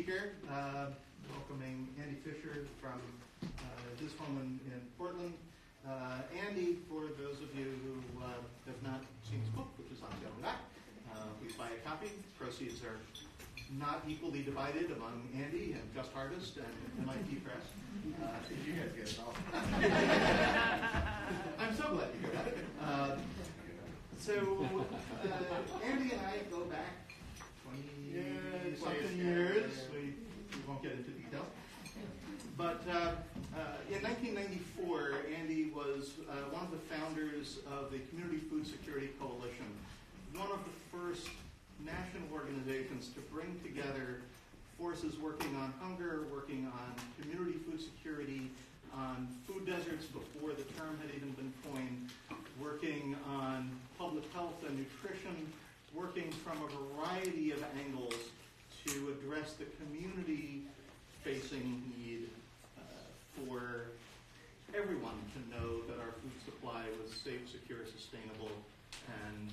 speaker, welcoming Andy Fisher from his home in Portland. Andy, for those of you who have not seen his book, which is on the other back, please buy a copy. Proceeds are not equally divided among Andy and Just Harvest and MIT Press. You guys get it all. I'm so glad you got it. Andy and I go back 20-something years. We won't get into details. But in 1994, Andy was one of the founders of the Community Food Security Coalition, one of the first national organizations to bring together forces working on hunger, working on community food security, on food deserts before the term had even been coined, working on public health and nutrition, working from a variety of angles to address the community-facing need for everyone to know that our food supply was safe, secure, sustainable, and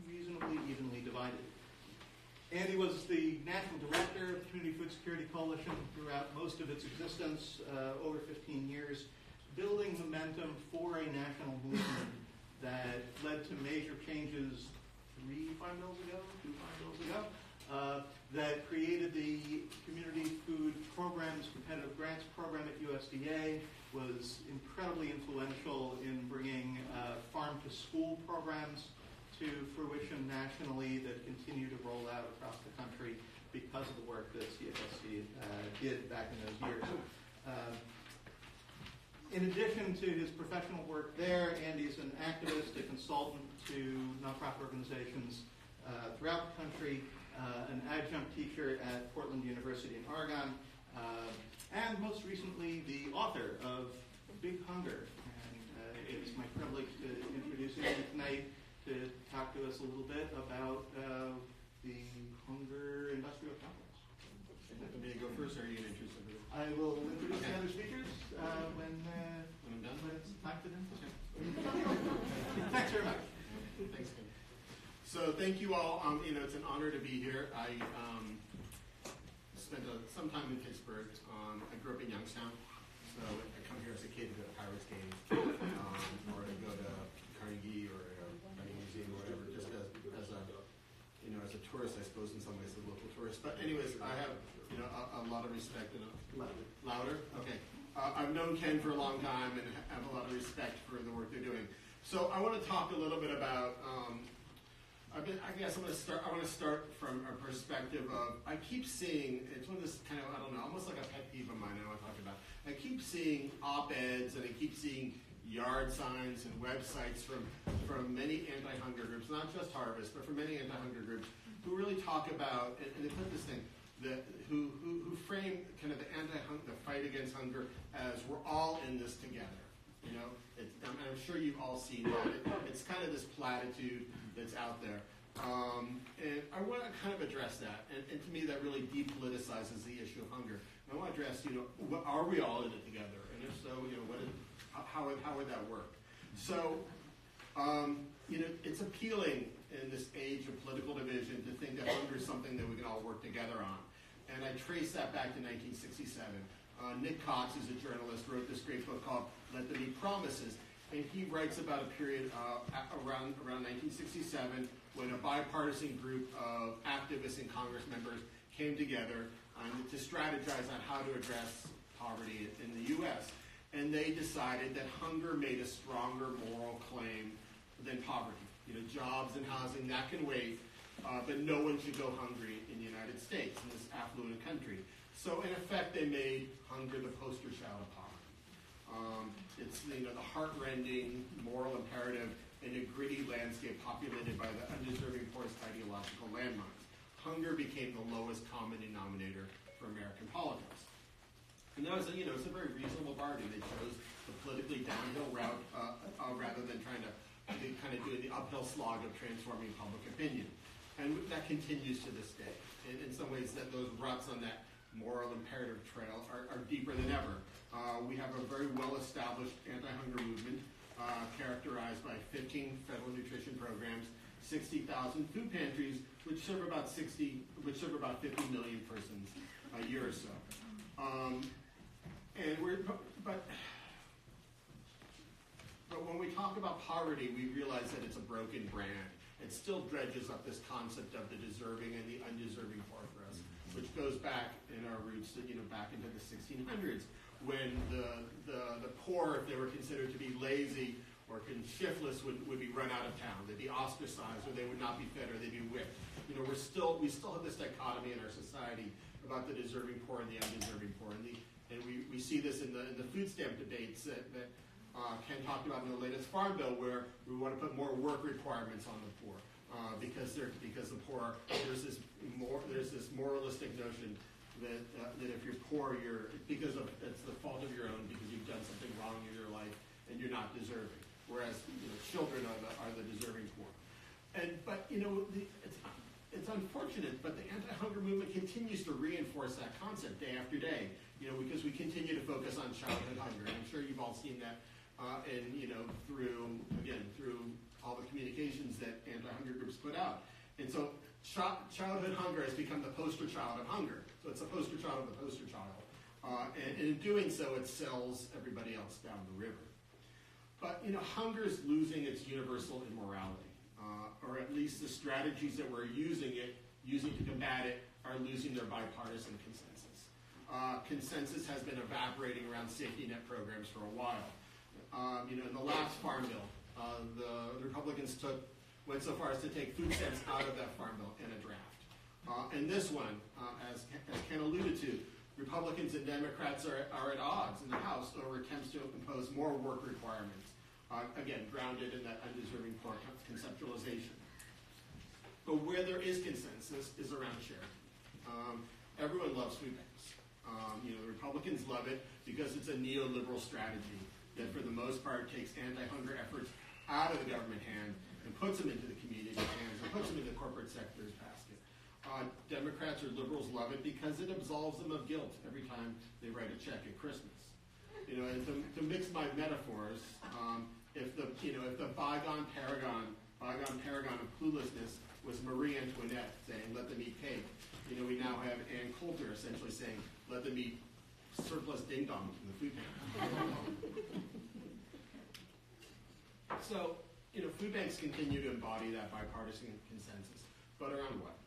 reasonably evenly divided. Andy was the national director of the Community Food Security Coalition throughout most of its existence, over 15 years, building momentum for a national movement that led to major changes 2 farm bills ago, that created the Community Food Programs Competitive Grants Program at USDA, was incredibly influential in bringing farm-to-school programs to fruition nationally that continue to roll out across the country because of the work that CFSC did back in those years. In addition to his professional work there, Andy's an activist, a consultant to nonprofit organizations throughout the country, an adjunct teacher at Portland University in Oregon, and most recently the author of Big Hunger. And it's my privilege to introduce him tonight to talk to us a little bit about the hunger industrial complex. Want me to go first, or are you going to introduce somebody? I will introduce the other speakers when I'm done? when it's time for them. Okay. Thanks very much. Thanks, Ken. So thank you all. It's an honor to be here. I spent some time in Pittsburgh. I grew up in Youngstown, so I come here as a kid to go to Pirates games, or to go to Carnegie or Carnegie Museum or whatever, just as a tourist, I suppose, in some ways, a local tourist. But anyways, I have a lot of respect and louder. Okay. I've known Ken for a long time and have a lot of respect for the work they're doing. So I want to talk a little bit about. I want to start from a perspective of, I keep seeing, it's one of this kind of, I don't know, almost like a pet peeve of mine I want to talk about. I keep seeing op-eds and I keep seeing yard signs and websites from many anti-hunger groups, not just Harvest, but from many anti-hunger groups, who really talk about, and they put this thing, who frame kind of the fight against hunger as we're all in this together. And I'm sure you've all seen that. It's kind of this platitude that's out there. And I want to kind of address that. And to me, that really depoliticizes the issue of hunger. And I want to address, are we all in it together? And if so, how would that work? So, it's appealing in this age of political division to think that hunger is something that we can all work together on. And I trace that back to 1967. Nick Cox, who's a journalist, wrote this great book called Let There Be Promises. And he writes about a period around 1967 when a bipartisan group of activists and Congress members came together to strategize on how to address poverty in the U.S. And they decided that hunger made a stronger moral claim than poverty. Jobs and housing, that can wait, but no one should go hungry in the United States, in this affluent country. So in effect, they made hunger the poster child of poverty. It's the heart-rending moral imperative in a gritty landscape populated by the undeserving poorest ideological landmines. Hunger became the lowest common denominator for American politics. And that was it's a very reasonable bargain. They chose the politically downhill route rather than trying to kind of do the uphill slog of transforming public opinion. And that continues to this day. In some ways, that those ruts on that moral imperative trail are deeper than ever. We have a very well-established anti-hunger movement characterized by 15 federal nutrition programs, 60,000 food pantries, which serve about 50 million persons a year or so. But when we talk about poverty, we realize that it's a broken brand. It still dredges up this concept of the deserving and the undeserving poor for us, which goes back in our roots, back into the 1600s, when the poor, if they were considered to be lazy or shiftless, would be run out of town. They'd be ostracized, or they would not be fed, or they'd be whipped. We still have this dichotomy in our society about the deserving poor and the undeserving poor, and we see this in the food stamp debates that Ken talked about in the latest Farm Bill, where we want to put more work requirements on the poor because the poor, there's this moralistic notion that if you're poor, it's the fault of your own because you've done something wrong in your life and you're not deserving. Whereas children are the deserving poor. But it's unfortunate, but the anti-hunger movement continues to reinforce that concept day after day. Because we continue to focus on childhood hunger, and I'm sure you've all seen that, through all the communications that anti-hunger groups put out. And so childhood hunger has become the poster child of hunger. So it's a poster child of the poster child. And in doing so, it sells everybody else down the river. But hunger is losing its universal immorality, or at least the strategies that we're using to combat it are losing their bipartisan consensus. Consensus has been evaporating around safety net programs for a while. In the last Farm Bill, the Republicans went so far as to take food stamps out of that Farm Bill in a draft. And this one, as Ken alluded to, Republicans and Democrats are at odds in the House over attempts to impose more work requirements, again, grounded in that undeserving poor conceptualization. But where there is consensus is around charity. Everyone loves food banks. The Republicans love it because it's a neoliberal strategy that for the most part takes anti-hunger efforts out of the government hand and puts them into the community hands and puts them in the corporate sector's basket. Democrats or liberals love it because it absolves them of guilt every time they write a check at Christmas. And to mix my metaphors, if the bygone paragon of cluelessness was Marie Antoinette saying, "Let them eat cake," we now have Ann Coulter essentially saying, "Let them eat surplus ding dong in the food pantry." So, food banks continue to embody that bipartisan consensus, but around what?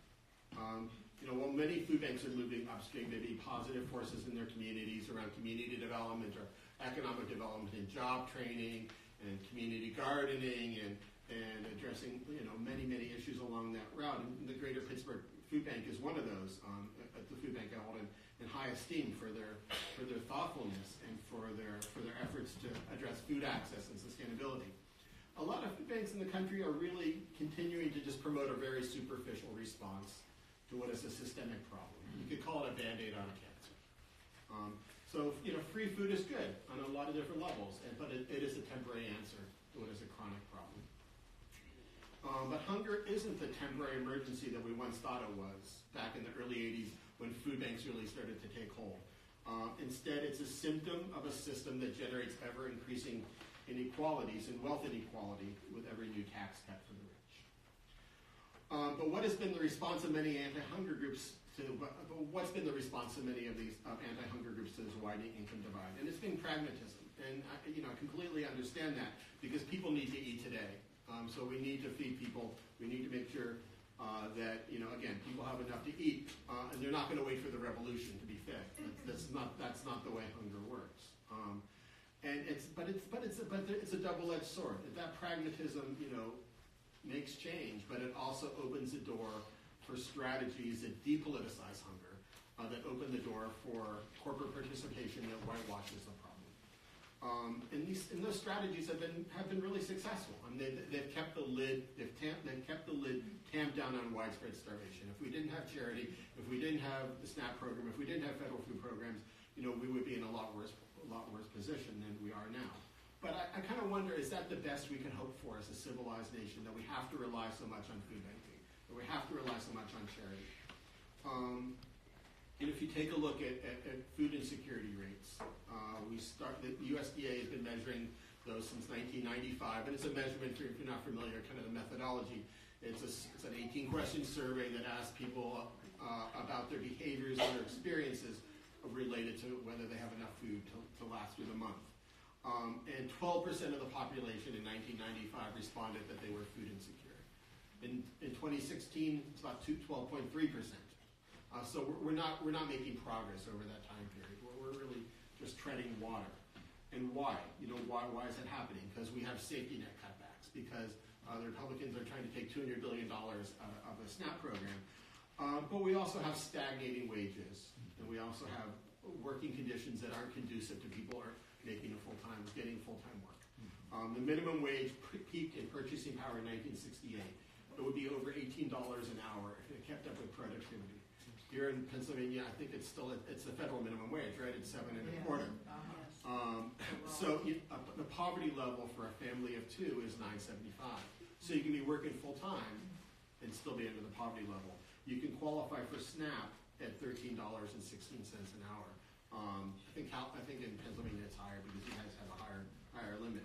While many food banks are moving upstream, they be positive forces in their communities around community development or economic development and job training and community gardening and addressing many issues along that route. And the Greater Pittsburgh Food Bank is one of those. At the food bank, I hold in high esteem for their thoughtfulness and for their efforts to address food access and sustainability. A lot of food banks in the country are really continuing to just promote a very superficial response to what is a systemic problem. You could call it a Band-Aid on cancer. So free food is good on a lot of different levels, but it is a temporary answer to what is a chronic problem. But hunger isn't the temporary emergency that we once thought it was back in the early 80s when food banks really started to take hold. Instead, it's a symptom of a system that generates ever-increasing inequalities and wealth inequality with every new tax cut for the rich. But what has been the response of many anti-hunger groups what's been the response of many of these anti-hunger groups to this widening income divide? And it's been pragmatism. And I completely understand that because people need to eat today. So we need to feed people. We need to make sure that, again, people have enough to eat, and they're not going to wait for the revolution to be fed. That's not the way hunger works. And it's a double-edged sword. That pragmatism, makes change, but it also opens the door for strategies that depoliticize hunger, that open the door for corporate participation that whitewashes the problem. And those strategies have been really successful. I mean, they've kept the lid tamped down on widespread starvation. If we didn't have charity, if we didn't have the SNAP program, if we didn't have federal food programs, we would be in a lot worse position than we are now. But I kind of wonder, is that the best we can hope for as a civilized nation, that we have to rely so much on food banking, that we have to rely so much on charity? And if you take a look at food insecurity rates, the USDA has been measuring those since 1995, and it's a measurement, if you're not familiar, kind of the methodology. It's an 18-question survey that asks people about their behaviors and their experiences related to whether they have enough food to last through the month. And 12% of the population in 1995 responded that they were food insecure. In 2016, it's about 12.3%. So we're not making progress over that time period. We're really just treading water. And why? Why is that happening? Because we have safety net cutbacks. Because the Republicans are trying to take $200 billion out of the SNAP program. But we also have stagnating wages, and we also have working conditions that aren't conducive to people getting full-time work. The minimum wage peaked in purchasing power in 1968. It would be over $18 an hour if it kept up with productivity. Here in Pennsylvania, I think it's the federal minimum wage, right? It's $7.25. So the poverty level for a family of two is $9.75. So you can be working full-time and still be under the poverty level. You can qualify for SNAP at $13.16 an hour. I think in Pennsylvania it's higher because you guys have a higher limit.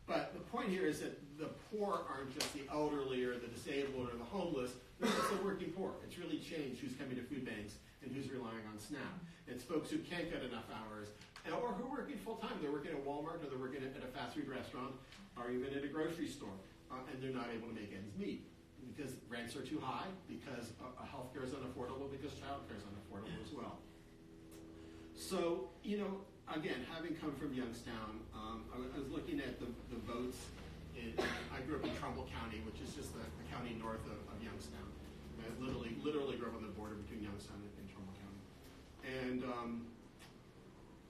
But the point here is that the poor aren't just the elderly or the disabled or the homeless. It's the working poor. It's really changed who's coming to food banks and who's relying on SNAP. It's folks who can't get enough hours or who are working full-time. They're working at Walmart or they're working at a fast food restaurant or even at a grocery store, and they're not able to make ends meet because rents are too high, because healthcare is unaffordable, because childcare is unaffordable as well. So, again, having come from Youngstown, I was looking at the votes. I grew up in Trumbull County, which is just the county north of Youngstown. I literally grew up on the border between Youngstown and Trumbull County. And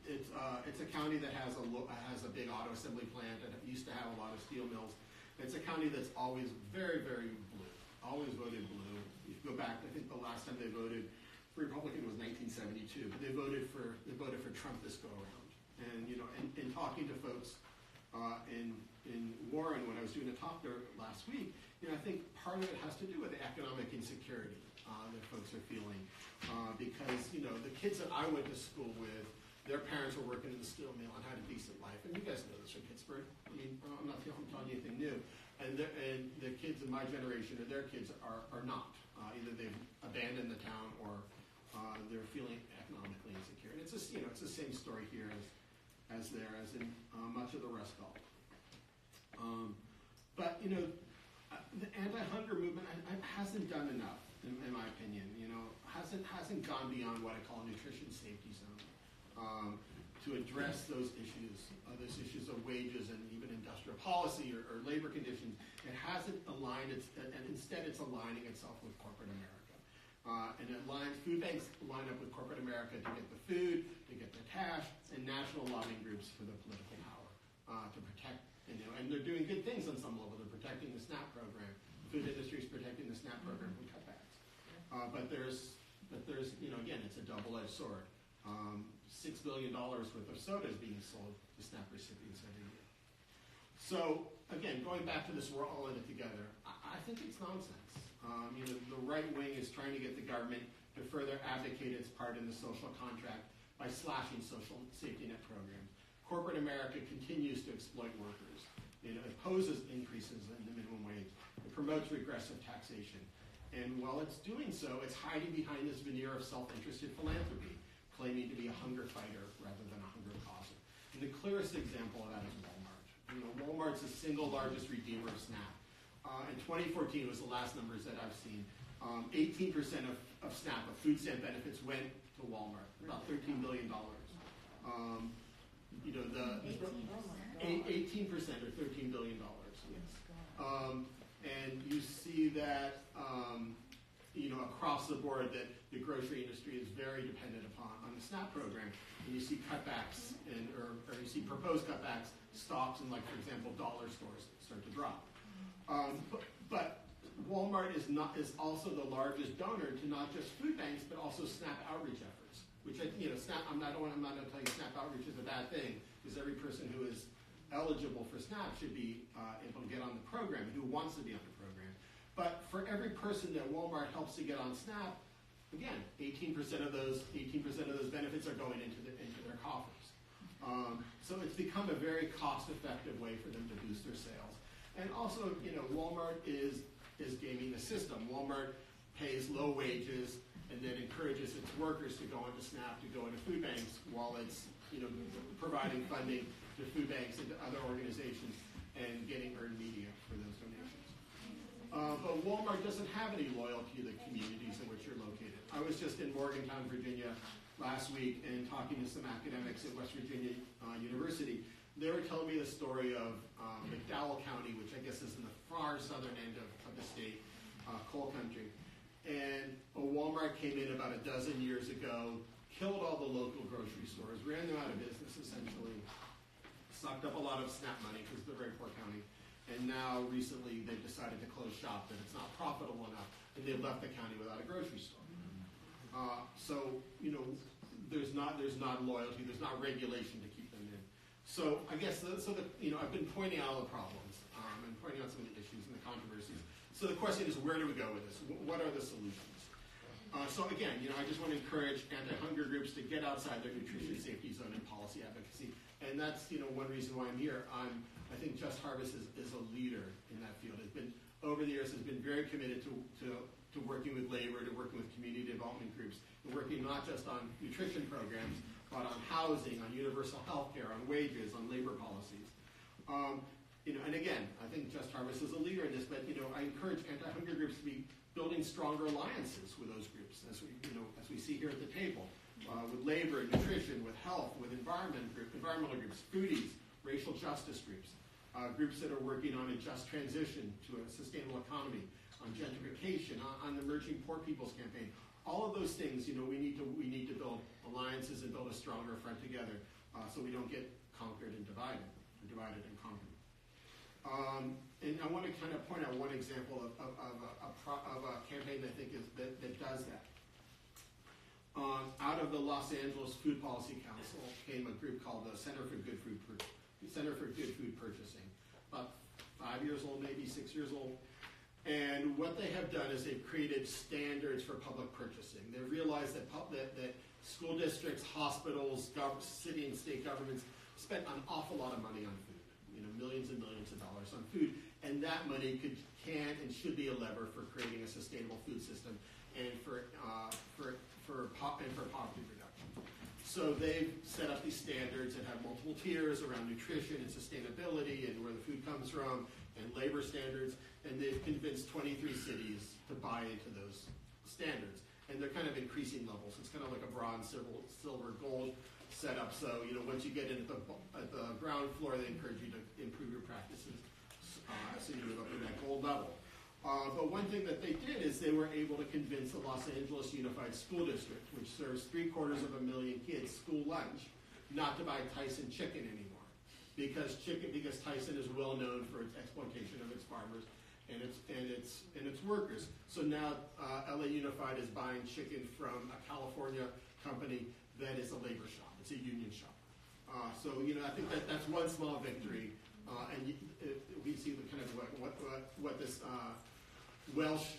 it's a county that has a big auto assembly plant and it used to have a lot of steel mills. It's a county that's always very, very blue, always voted blue. If you go back, I think the last time they voted for Republican was 1972, but they voted for Trump this go around. And in talking to folks in Warren when I was doing a talk there last week, I think part of it has to do with the economic insecurity that folks are feeling, because the kids that I went to school with, their parents were working in the steel mill and had a decent life, and you guys know this from Pittsburgh. I mean, I'm not telling you anything new. And the kids in my generation or their kids are not. Either they've abandoned the town or they're feeling economically insecure. And it's the same story here as in much of the Rust Belt. But the anti-hunger movement hasn't done enough, in my opinion. Hasn't gone beyond what I call a nutrition safety zone to address those issues of wages and even industrial policy or labor conditions. It hasn't aligned and instead it's aligning itself with corporate America. And food banks line up with corporate America to get the food, to get the cash, and national lobbying groups for the political power to protect. And they're doing good things on some level. They're protecting the SNAP program. The food industry is protecting the SNAP program from cutbacks. But there's again, it's a double-edged sword. $6 billion worth of soda is being sold to SNAP recipients every year. So again, going back to this, we're all in it together. I think it's nonsense. The right wing is trying to get the government to further abdicate its part in the social contract by slashing social safety net programs. Corporate America continues to exploit workers. It opposes increases in the minimum wage. It promotes regressive taxation. And while it's doing so, it's hiding behind this veneer of self-interested philanthropy, claiming to be a hunger fighter rather than a hunger causer. And the clearest example of that is Walmart. Walmart's the single largest redeemer of SNAP. In 2014 was the last numbers that I've seen. 18% of SNAP, of food stamp benefits, went to Walmart, about $13 billion. 18% or $13 billion, yes. And you see that, across the board that the grocery industry is very dependent on the SNAP program. And you see cutbacks, or you see proposed cutbacks, stocks in, like, for example, dollar stores start to drop. But Walmart is also the largest donor to not just food banks, but also SNAP outreach efforts. Which SNAP. I'm not going to tell you SNAP outreach is a bad thing, because every person who is eligible for SNAP should be able to get on the program, who wants to be on the program. But for every person that Walmart helps to get on SNAP, again, 18% of those benefits are going into their coffers. So it's become a very cost-effective way for them to boost their sales. And also, Walmart is is gaming the system. Walmart pays low wages and then encourages its workers to go into SNAP, to go into food banks, while it's providing funding to food banks and to other organizations and getting earned media for those donations. But Walmart doesn't have any loyalty to the communities in which you're located. I was just in Morgantown, Virginia last week and talking to some academics at West Virginia University. They were telling me the story of McDowell County, which I guess is in the far southern end of the state, coal country. And a Walmart came in about a dozen years ago, killed all the local grocery stores, ran them out of business essentially, sucked up a lot of SNAP money because they're a very poor county. And now recently they've decided to close shop, that it's not profitable enough, and they've left the county without a grocery store. So there's not loyalty, there's not regulation to keep them in. So I guess I've been pointing out all the problems and pointing out some of the issues and the controversies. So the question is, where do we go with this? What are the solutions? So again, I just want to encourage anti-hunger groups to get outside their nutrition safety zone and policy advocacy, and that's one reason why I'm here. I think Just Harvest is a leader in that field. Has been over the years has been very committed to working with labor, to working with community development groups, and working not just on nutrition programs, but on housing, on universal health care, on wages, on labor policies. And again, I think Just Harvest is a leader in this, but I encourage anti-hunger groups to be building stronger alliances with those groups, as we see here at the table, with labor, nutrition, with health, with environmental groups, foodies, racial justice groups, groups that are working on a just transition to a sustainable economy, on gentrification, on the Emerging Poor People's Campaign. All of those things, we need to build alliances and build a stronger front together, so we don't get conquered and divided, or divided and conquered. And I want to kind of point out one example of a campaign that I think that does that. Out of the Los Angeles Food Policy Council came a group called the Center for Good Food Purchasing, about 5 years old, maybe 6 years old. And what they have done is they've created standards for public purchasing. They realized that school districts, hospitals, city and state governments spend an awful lot of money on food. Millions and millions of dollars on food, and that money can and should be a lever for creating a sustainable food system and for poverty reduction. So they've set up these standards that have multiple tiers around nutrition and sustainability and where the food comes from and labor standards, and they've convinced 23 cities to buy into those standards. And they're kind of increasing levels. It's kind of like a bronze, silver, gold setup. So once you get in at the ground floor, they encourage you to improve your practices so you move up to that gold level. But one thing that they did is they were able to convince the Los Angeles Unified School District, which serves 750,000 kids school lunch, not to buy Tyson chicken anymore, because Tyson is well known for its exploitation of its farmers and its workers. So now LA Unified is buying chicken from a California company that is a labor shop. It's a union shop. So I think that's one small victory, and we see the kind of what this Welsh,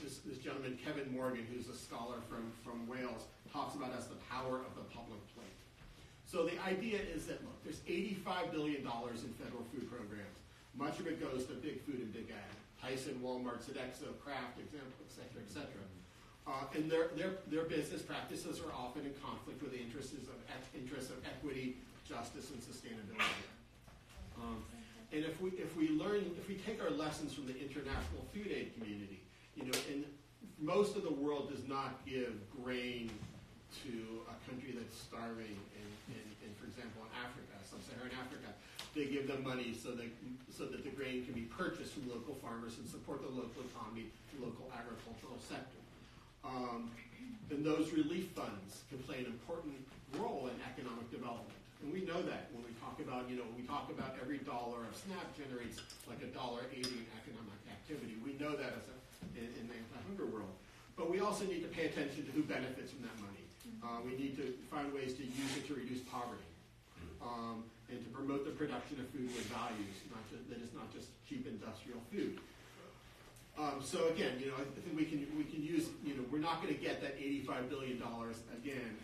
this gentleman Kevin Morgan, who's a scholar from Wales, talks about as the power of the public plate. So the idea is that look, there's $85 billion in federal food programs. Much of it goes to big food and big ag. Tyson, Walmart, Sodexo, Kraft, et cetera, et cetera. And their business practices are often in conflict with the interests of equity, justice, and sustainability. And if we take our lessons from the international food aid community, and most of the world does not give grain to a country that's starving in for example, in Africa, sub-Saharan Africa. They give them money so that the grain can be purchased from local farmers and support the local economy, the local agricultural sector. And those relief funds can play an important role in economic development. And we know that when we talk about, every dollar of SNAP generates like $1.80 in economic activity. We know that in the anti-hunger world. But we also need to pay attention to who benefits from that money. We need to find ways to use it to reduce poverty and to promote the production of food with values, that is not just cheap industrial food. So again, I think we can use, we're not going to get that $85 billion again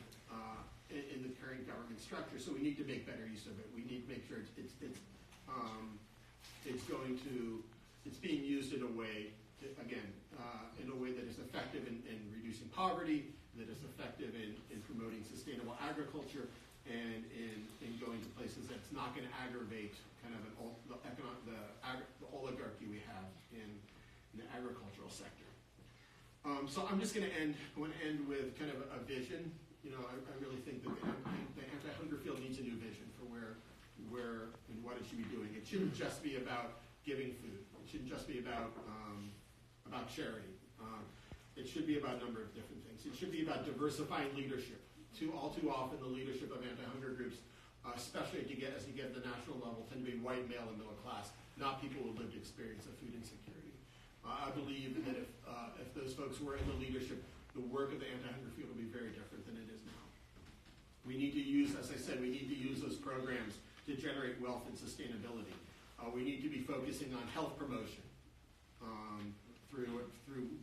in the current government structure. So we need to make better use of it. We need to make sure it's being used in a way poverty, that is effective in promoting sustainable agriculture, and in going to places that's not going to aggravate kind of the oligarchy we have in the agricultural sector. So I'm just going to end. I want to end with kind of a vision. You know, I really think that the anti-hunger field needs a new vision for where and what it should be doing. It shouldn't just be about giving food. It shouldn't just be about charity. It should be about a number of different things. It should be about diversifying leadership. All too often, the leadership of anti-hunger groups, especially as you get to the national level, tend to be white, male, and middle class, not people with lived experience of food insecurity. I believe that if those folks were in the leadership, the work of the anti-hunger field will be very different than it is now. We need to use, as I said, we need to use those programs to generate wealth and sustainability. We need to be focusing on health promotion through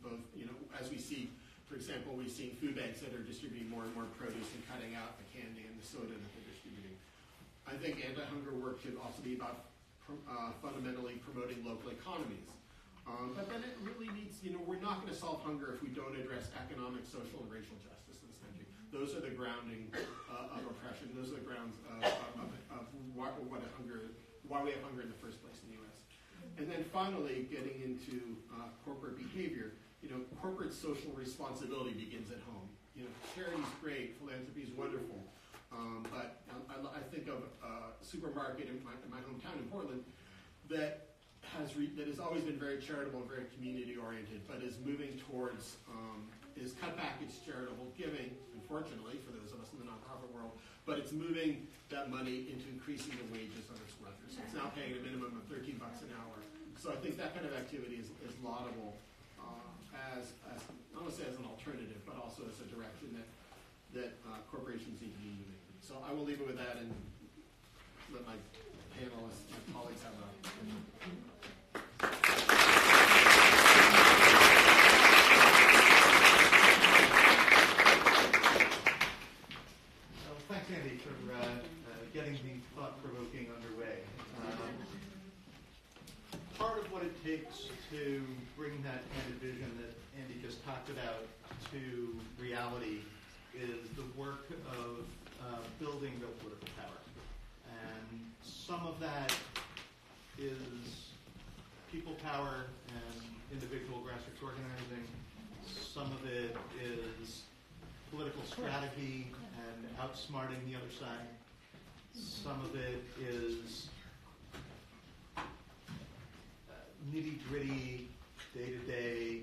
both, you know, as we see, for example, we've seen food banks that are distributing more and more produce and cutting out the candy and the soda that they're distributing. I think anti-hunger work should also be about fundamentally promoting local economies. But then it really needs, you know, we're not going to solve hunger if we don't address economic, social, and racial justice in this country. Those are the grounding of oppression. Those are the grounds of why we have hunger in the first place in the U.S. And then finally, getting into corporate behavior. You know, corporate social responsibility begins at home. You know, charity's great, philanthropy is wonderful, but I think of a supermarket in my hometown in Portland that has always been very charitable, very community oriented, but is moving towards is cut back its charitable giving, unfortunately for those of us in the nonprofit world, but it's moving that money into increasing the wages of its workers. So it's now paying a minimum of $13 an hour. So I think that kind of activity is laudable. As I don't want to say as an alternative, but also as a direction that corporations need to be moving. So I will leave it with that and let my panelists, my colleagues have a. Well, thanks, Andy, for getting the thought-provoking underway. Part of what it takes to bring that kind of vision that Andy just talked about to reality is the work of building real political power. And some of that is people power and individual grassroots organizing. Some of it is political strategy and outsmarting the other side. Some of it is nitty-gritty, day-to-day,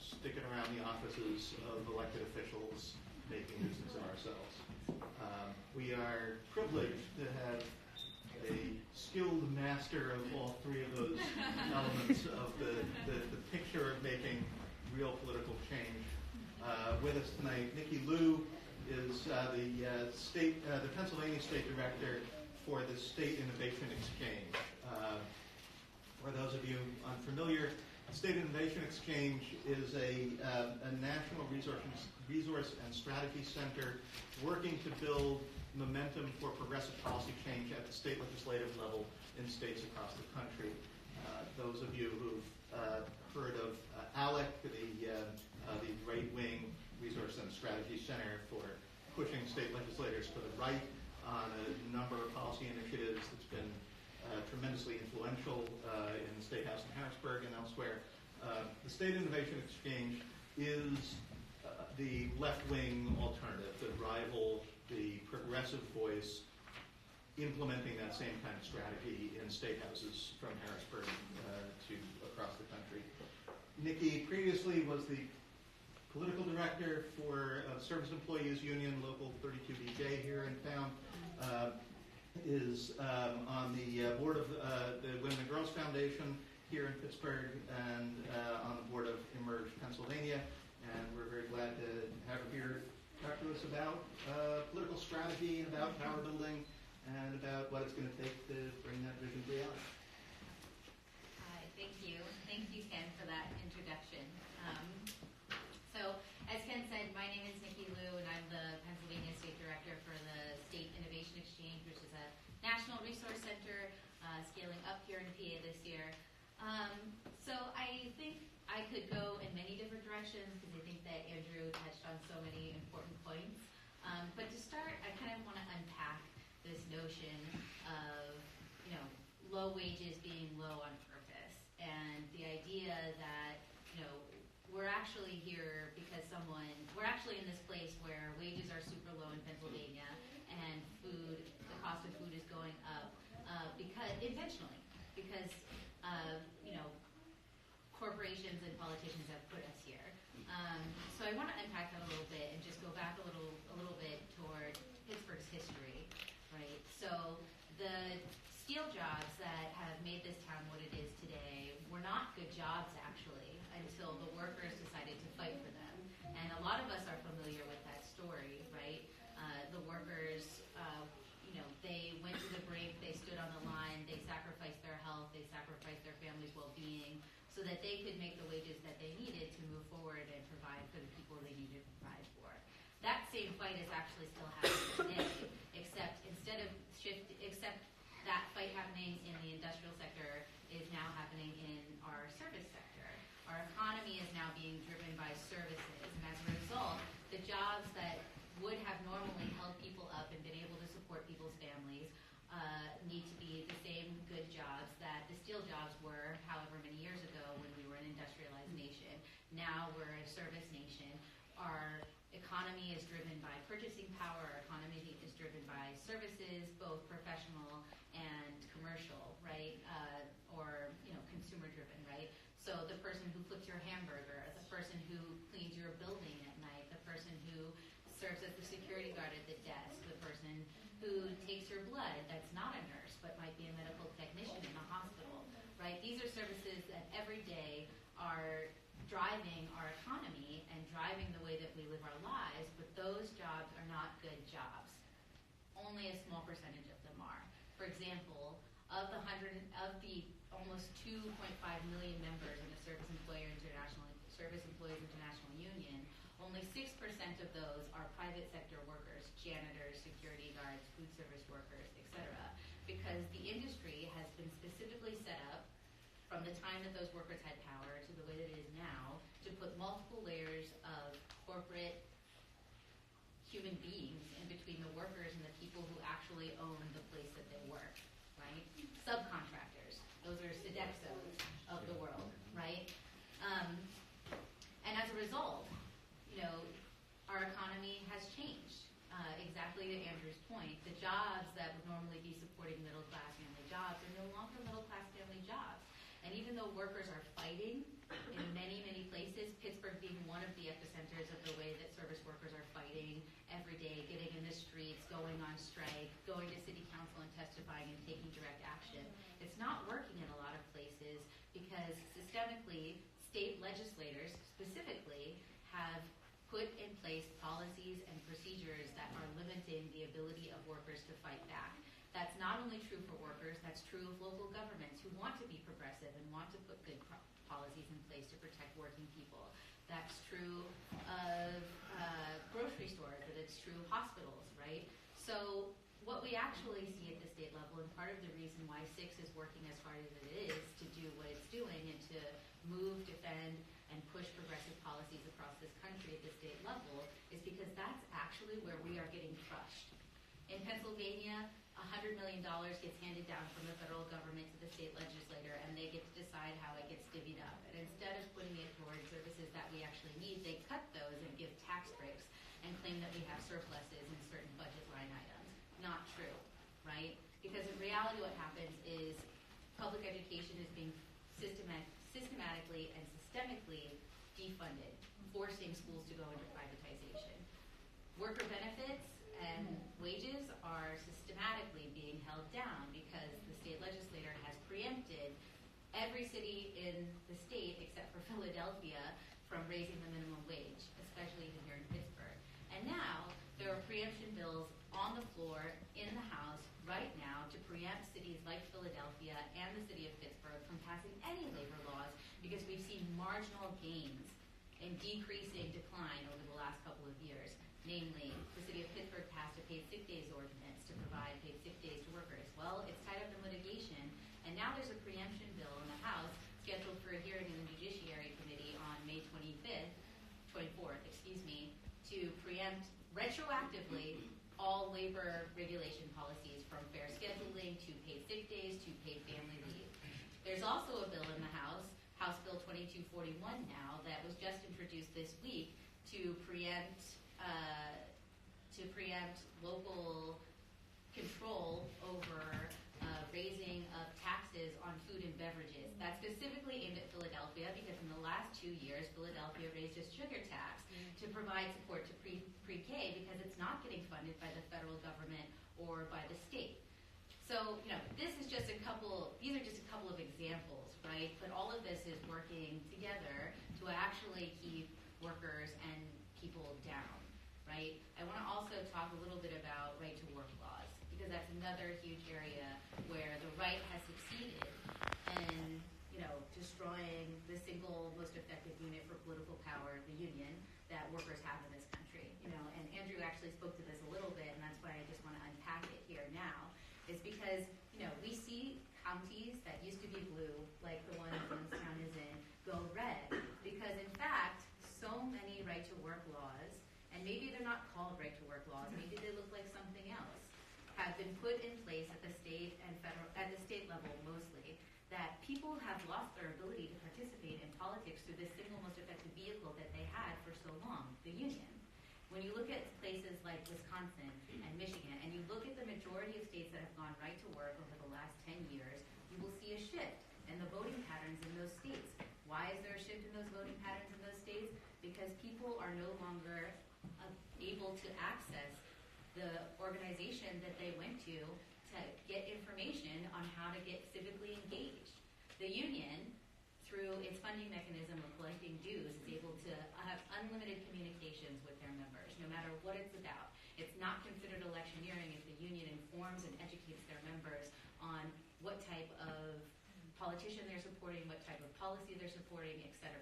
sticking around the offices of elected officials, making business of ourselves. We are privileged to have a skilled master of all three of those elements of the picture of making real political change. With us tonight, Nikki Liu is the Pennsylvania State Director for the State Innovation Exchange. For those of you unfamiliar, the State Innovation Exchange is a national resource and strategy center working to build momentum for progressive policy change at the state legislative level in states across the country. Those of you who've heard of ALEC, the right-wing resource and strategy center for pushing state legislators to the right on a number of policy initiatives that's been tremendously influential in the State House in Harrisburg and elsewhere. The State Innovation Exchange is the left-wing alternative, the rival, the progressive voice implementing that same kind of strategy in state houses from Harrisburg to across the country. Nikki previously was the political director for Service Employees Union, Local 32DJ here in town. Is on the board of the Women and Girls Foundation here in Pittsburgh and on the board of Emerge Pennsylvania. And we're very glad to have her here talk to us about political strategy, about power building, and about what it's going to take to bring that vision to reality. Hi, thank you. Thank you, Ken, for that introduction. So, as Ken said, my name is Nikki Liu, and I'm the Pennsylvania State Director for the State Innovation Exchange, which is a national resource center scaling up here in PA this year. So I think I could go in many different directions because I think that Andrew touched notion of, low wages being low on purpose, and the idea that, we're actually here because we're actually in this place where wages are super low in Pennsylvania, and the cost of food is going up intentionally, because corporations and politicians have put us here. So I want to unpack that a little bit and just go back a little bit toward Pittsburgh's history, right? So the steel jobs that have made this town what it is today were not good jobs, actually, until the workers decided to fight for them. And a lot of us are familiar with that story, right? The workers, they went to the brink, they stood on the line, they sacrificed their health, they sacrificed their family's well-being so that they could make the wages that they needed to move forward and provide for the people they needed to provide for. That same fight is actually still happening today, except that fight happening in the industrial sector is now happening in our service sector. Our economy is now being driven by services, and as a result, the jobs that would have normally held people up and been able to support people's families need to be the same good jobs that the steel jobs were however many years ago when we were an industrialized nation. Now we're a service nation. Our economy is driven by purchasing power. Our economy is driven by services, both professional and commercial, right? Or consumer driven, right? So the person who flips your hamburger, the person who cleans your building at night, the person who serves as the security guard at the desk, the person who takes your blood that's not a nurse but might be a medical technician in a hospital, right? These are services that every day are driving our economy and driving the way that we live our lives, but those jobs are not good jobs. Only a small percentage of them are. For example, of the almost 2.5 million members in the Service Employees International Union, only 6% of those are private sector workers, janitors, security guards, food service workers, etc. Because the industry has been specifically set up from the time that those workers had power to the way that it is now to put multiple layers of corporate human beings in between the workers and the people who actually own the place that they work, right? Subcontractors. Those are Sodexos of the world, right? And as a result, our economy has changed. Exactly to Andrew's point, the jobs that would normally be supporting middle-class family jobs are no longer middle-class family jobs. And even though workers are fighting in many, many places, Pittsburgh being one of the epicenters of the way that service workers are fighting every day, getting in the streets, going on strike, going to city council and testifying and taking direct action. It's not working in a lot of places because systemically, state legislators specifically have put in place policies and procedures that are limiting the ability of workers to fight back. That's not only true for workers, that's true of local governments who want to be progressive and want to put good policies in place to protect working people. That's true of grocery stores, and it's true of hospitals, right? So what we actually see at the state level, and part of the reason why SIX is working as hard as it is to do what it's doing and to move, defend, and push progressive policies across this country at the state level, is because that's actually where we are getting crushed. In Pennsylvania, $100 million gets handed down from the federal government to the state legislator, and they get to decide how it gets divvied up. And instead of putting it toward services that we actually need, they cut those and give tax breaks and claim that we have surpluses in certain budget line items. Not true, right? Because in reality what happens is public education is being systematically and systemically defunded, forcing schools to go into privatization. Worker benefits and wages are systematically being held down because the state legislator has preempted every city in the state except for Philadelphia from raising the minimum wage, especially even here in Pittsburgh. And now there are preemption bills on the floor in the House right now to preempt cities like Philadelphia and the city of Pittsburgh from passing any labor laws because we've seen marginal gains in decreasing decline over the last couple of years. Namely, the city of Pittsburgh passed a paid sick days ordinance to provide paid sick days to workers. Well, it's tied up in litigation, and now there's a preemption bill in the House scheduled for a hearing in the Judiciary Committee on May 24th, to preempt retroactively all labor regulation policies, from fair scheduling to paid sick days to paid family leave. There's also a bill in the House, House Bill 2241 now, that was just introduced this week to preempt local control over raising of taxes on food and beverages. That's specifically aimed at Philadelphia because in the last 2 years, Philadelphia raised its sugar tax to provide support to pre-K because it's not getting funded by the federal government or by the state. So, these are just a couple of examples, right? But all of this is working together to actually keep workers and people down, right? I want to also talk a little bit about right-to-work laws, because that's another huge area where the right has succeeded in, destroying the single most effective unit for political power, the union, that workers have in this country. And Andrew actually spoke to this a little bit, and that's why I just want to unpack it here now, is because, we see counties that used to be blue, like the one Youngstown is in, go red, because in fact, so many right-to-work laws, and maybe they're not called right-to-work laws, maybe they look like something else, have been put in place at the state and federal, at the state level mostly, that people have lost their ability to participate in politics through the single most effective vehicle that they had for so long, the union. When you look at places like Wisconsin and Michigan, and you look at the majority of states that have gone right to work over the last 10 years, you will see a shift in the voting patterns in those states. Why is there a shift in those voting patterns in those states? Because people are no longer able to access the organization that they went to get information on how to get civically engaged. The union, through its funding mechanism of collecting dues, is able to have unlimited communications with their members, no matter what it's about. It's not considered electioneering if the union informs and educates their members on what type of politician they're supporting, what type of policy they're supporting, etc.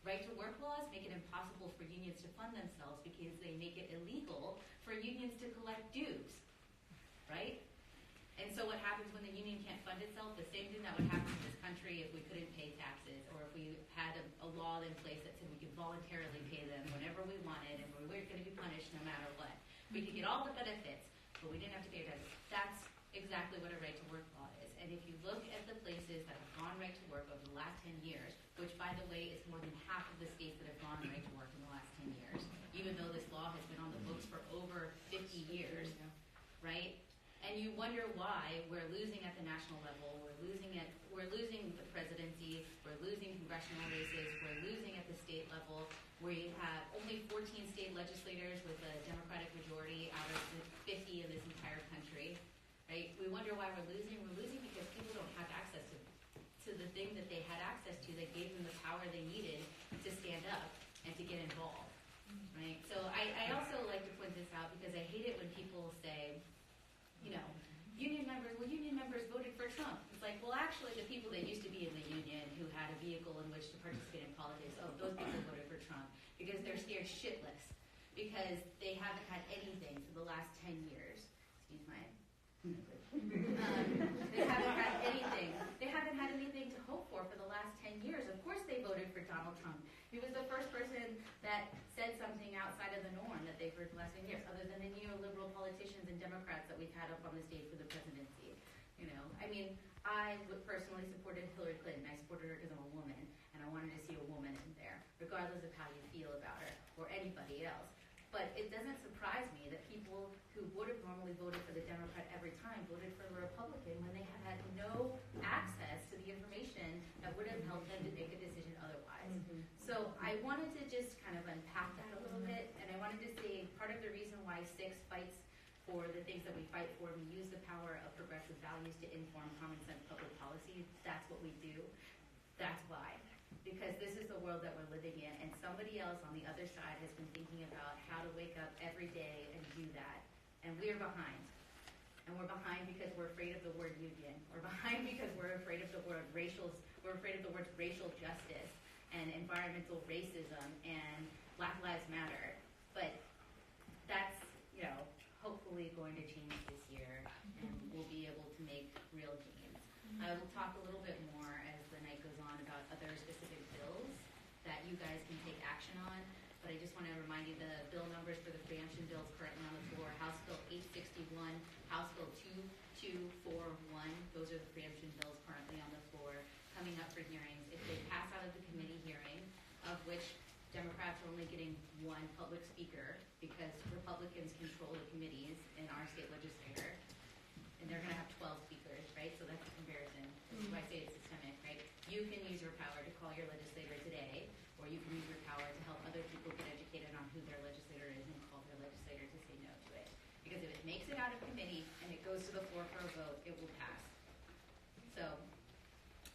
Right-to-work laws make it impossible for unions to fund themselves because they make it illegal for unions to collect dues, right? And so what happens when the union can't fund itself? The same thing that would happen in this country if we couldn't pay taxes, or if we had a law in place that said we could voluntarily pay them whenever we wanted and we weren't going to be punished no matter what. We could get all the benefits, but we didn't have to pay taxes. That's exactly what a right-to-work law is. And if you look at the places that have gone right to work over the last 10 years, which, by the way, is more than half of the states that have gone right to work in the last 10 years, even though this law has been on the books for over 50 years, right? And you wonder why we're losing at the national level, we're losing the presidency, we're losing congressional races, we're losing at the state level. We have only 14 state legislators with a Democratic majority out of the 50 in this entire country, right? We wonder why we're losing. We're losing because people don't have access to the thing that they had access to that gave them the power they needed to stand up and to get involved, right? So I also like to point this out because I hate it when people say, union members voted for Trump. It's like, well, actually, the people that used to be in the union who had a vehicle in which to participate in politics, those people voted for Trump because they're scared shitless because they haven't had anything for the last 10 years. Excuse my... they haven't had anything. They haven't had anything to hope for the last 10 years. Of course they voted for Donald Trump. He was the first person that said something outside of the norm that they've heard the last 10 years, other than the neoliberal politicians and Democrats that we've had up on the stage for the presidency. I personally supported Hillary Clinton. I supported her because I'm a woman, and I wanted to see a woman in there, regardless of how you feel about her or anybody else. But it doesn't surprise me that people who would have normally voted for the Democrat every time voted for the Republican when they had no access to the information that would have helped them to make a decision otherwise. So I wanted to just kind of unpack that a little bit, and I wanted to say part of the reason why SIX fights for the things that we fight for, we use the power of progressive values to inform common sense public policy. That's what we do. That's why. Because this is the world that we're living in, and somebody else on the other side has been thinking about how to wake up every day and do that. And we're behind. And we're behind because we're afraid of the word union. We're behind because we're afraid of the word we're afraid of the words racial justice and environmental racism and Black Lives Matter. But that's, hopefully going to change this year, and we'll be able to make real gains. I will talk a little bit more as the night goes on about other specific bills that you guys can take action on. but I just want to remind you the bill numbers for the preemption bills currently on the floor. House Bill 861, House Bill 2241. Those are the preemption bills currently on the floor coming up for hearings. If they pass out of the committee hearing, of which Democrats are only getting one public speaker because Republicans control the committees in our state legislature, and they're going to have 12 speakers, right? So that's a comparison. That's why I say it's systemic, right? You can use your power to call your legislator today, or you can use your power to help other people get educated on who their legislator is and call their legislator to say no to it. Because if it makes it out of committee and it goes to the floor for a vote, it will pass. So,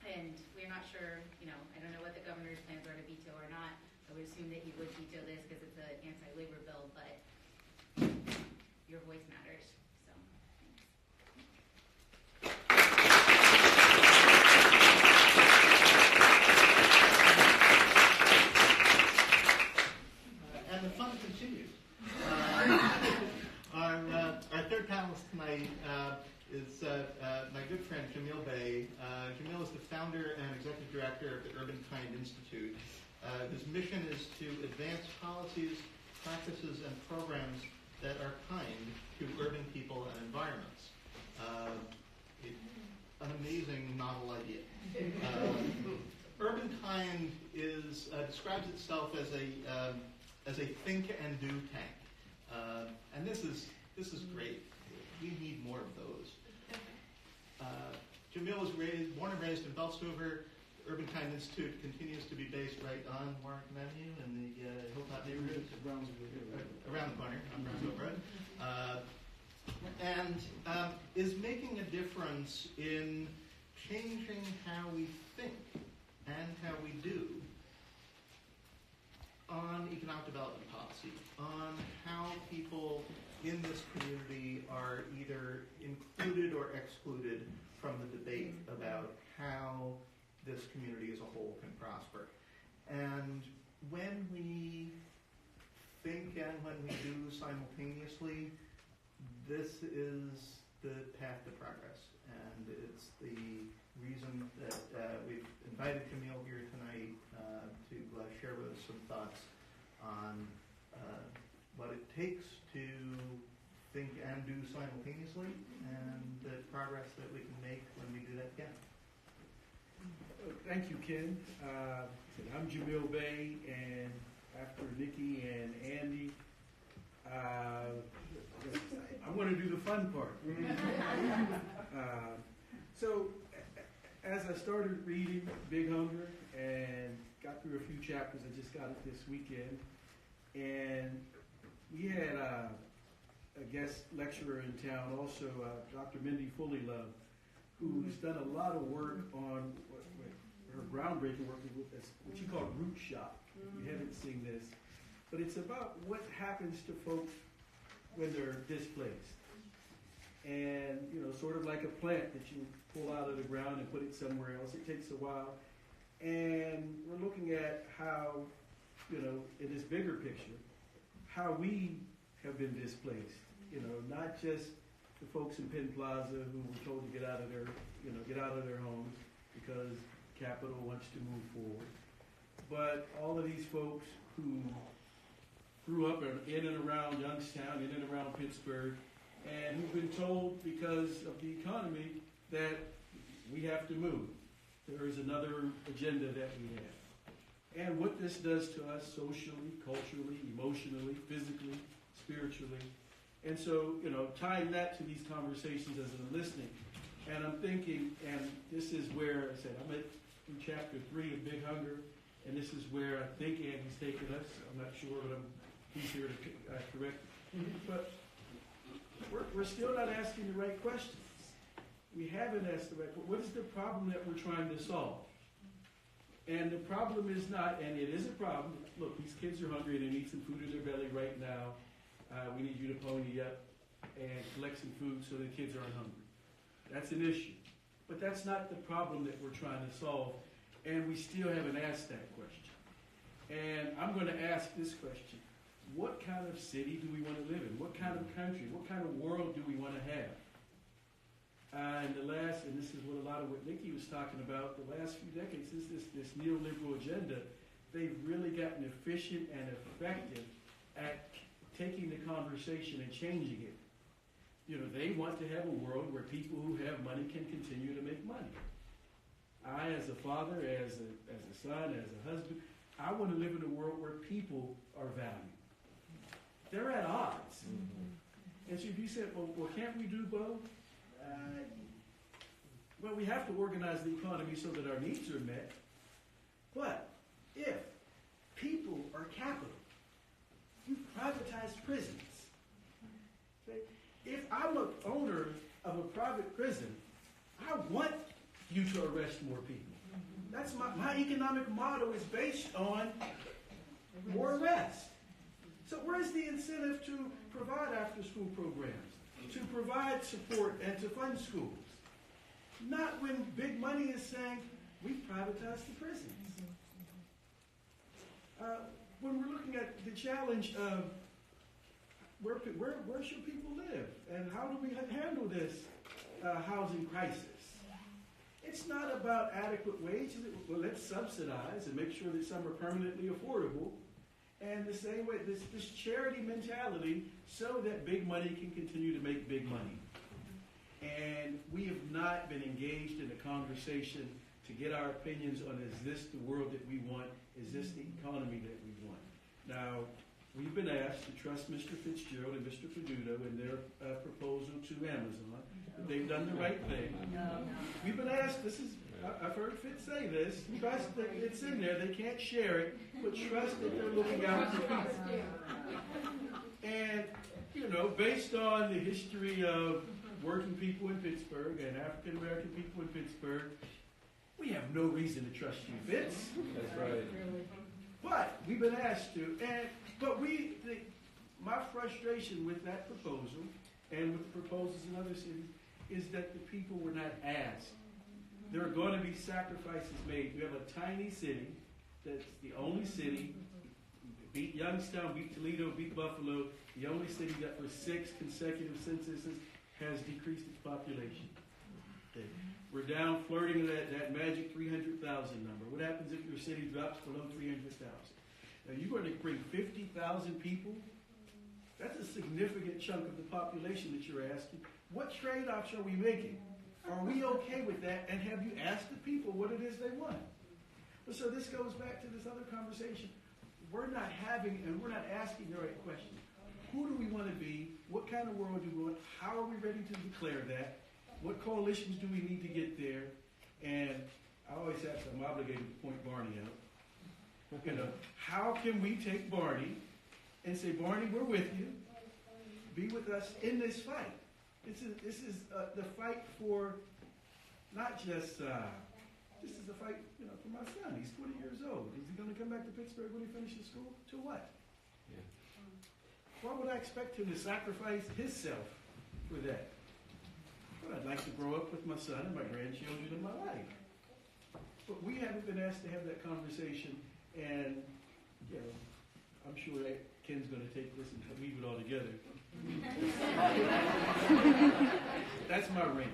and we're not sure, I don't know what the governor's plans are to veto or not. I would assume that he would veto this because it's an anti-labor bill, but your voice matters. So, And the fun continues. Our third panelist tonight is my good friend Jamil Bey. Jamil is the founder and executive director of the Urban Kind Institute. His mission is to advance policies, practices, and programs that are kind to urban people and environments. An amazing novel idea. Urban Kind describes itself as a think and do tank, and this is great. We need more of those. Jamil was born and raised in Belstover. Urban Kind Institute continues to be based right on Warrington Avenue in the Hilltop neighborhood. Around the corner on Brownsville Road. And is making a difference in changing how we think and how we do on economic development policy, on how people in this community are either included or excluded from the debate about how this community as a whole can prosper. And when we think and when we do simultaneously, this is the path to progress. And it's the reason that we've invited Camille here tonight to share with us some thoughts on what it takes to think and do simultaneously, and the progress that we can make when we do that together. Thank you, Ken. I'm Jamil Bey, and after Nikki and Andy, I'm going to do the fun part. So, as I started reading Big Hunger and got through a few chapters, I just got it this weekend, and we had a guest lecturer in town, also Dr. Mindy Fullylove, who's done a lot of work on her groundbreaking work with what she called root shock. You haven't seen this, but it's about what happens to folks when they're displaced. And, sort of like a plant that you pull out of the ground and put it somewhere else. It takes a while. And we're looking at how, in this bigger picture, how we have been displaced. Not just the folks in Penn Plaza who were told to get out of their homes because capital wants to move forward, but all of these folks who grew up in and around Youngstown, in and around Pittsburgh, and who've been told because of the economy that we have to move. There is another agenda that we have. And what this does to us socially, culturally, emotionally, physically, spiritually. And so, tying that to these conversations as I'm listening, and I'm thinking, and this is where I said, I'm in chapter 3 of Big Hunger, and this is where I think Andy's taken us. I'm not sure, but he's here to correct. But we're still not asking the right questions. We haven't asked the right questions. What is the problem that we're trying to solve? And the problem is not, and it is a problem. Look, these kids are hungry and they need some food in their belly right now. We need you to pony up and collect some food so the kids aren't hungry. That's an issue. But that's not the problem that we're trying to solve, and we still haven't asked that question. And I'm going to ask this question. What kind of city do we want to live in? What kind of country? What kind of world do we want to have? And this is what a lot of what Nikki was talking about, the last few decades is this neoliberal agenda they've really gotten efficient and effective at taking the conversation and changing it. You know, they want to have a world where people who have money can continue to make money. I, as a father, as a son, as a husband, I want to live in a world where people are valued. They're at odds. And so if you said, well, can't we do both? Well, we have to organize the economy so that our needs are met. But if people are capital, you privatize prisons. Okay? If I'm an owner of a private prison, I want you to arrest more people. That's my economic model is based on more arrests. So where's the incentive to provide after-school programs, to provide support and to fund schools? Not when big money is saying, we privatize the prisons. When we're looking at the challenge of where should people live and how do we handle this housing crisis? It's not about adequate wages. Well, let's subsidize and make sure that some are permanently affordable. And the same way, this charity mentality so that big money can continue to make big money. And we have not been engaged in a conversation to get our opinions on, is this the world that we want? Is this the economy that we want? Now, we've been asked to trust Mr. Fitzgerald and Mr. Peduto in their proposal to Amazon. That they've done the right thing. We've been asked, I've heard Fitz say this, trust that it's in there, they can't share it, but trust that they're looking out for people. And, you know, based on the history of working people in Pittsburgh and African American people in Pittsburgh, we have no reason to trust you, Fitz. That's right. But we've been asked to, my frustration with that proposal and with the proposals in other cities is that the people were not asked. There are going to be sacrifices made. We have a tiny city that's the only city, beat Youngstown, beat Toledo, beat Buffalo, the only city that for 6 consecutive censuses has decreased its population. Okay. We're down flirting that magic 300,000 number. What happens if your city drops below 300,000? Now you're going to bring 50,000 people? That's a significant chunk of the population that you're asking. What trade-offs are we making? Are we okay with that? And have you asked the people what it is they want? Well, so this goes back to this other conversation. We're not asking the right question. Who do we want to be? What kind of world do we want? How are we ready to declare that? What coalitions do we need to get there? And I always have to, I'm obligated to point Barney out. You know, how can we take Barney and say, Barney, we're with you. Be with us in this fight. This is the fight for not just, this is the fight, you know, for my son. He's 20 years old. Is he going to come back to Pittsburgh when he finishes school? To what? Yeah. Why would I expect him to sacrifice himself for that? Well, I'd like to grow up with my son and my grandchildren in my life. But we haven't been asked to have that conversation, and, you know, I'm sure that Ken's going to take this and weave it all together. That's my rant.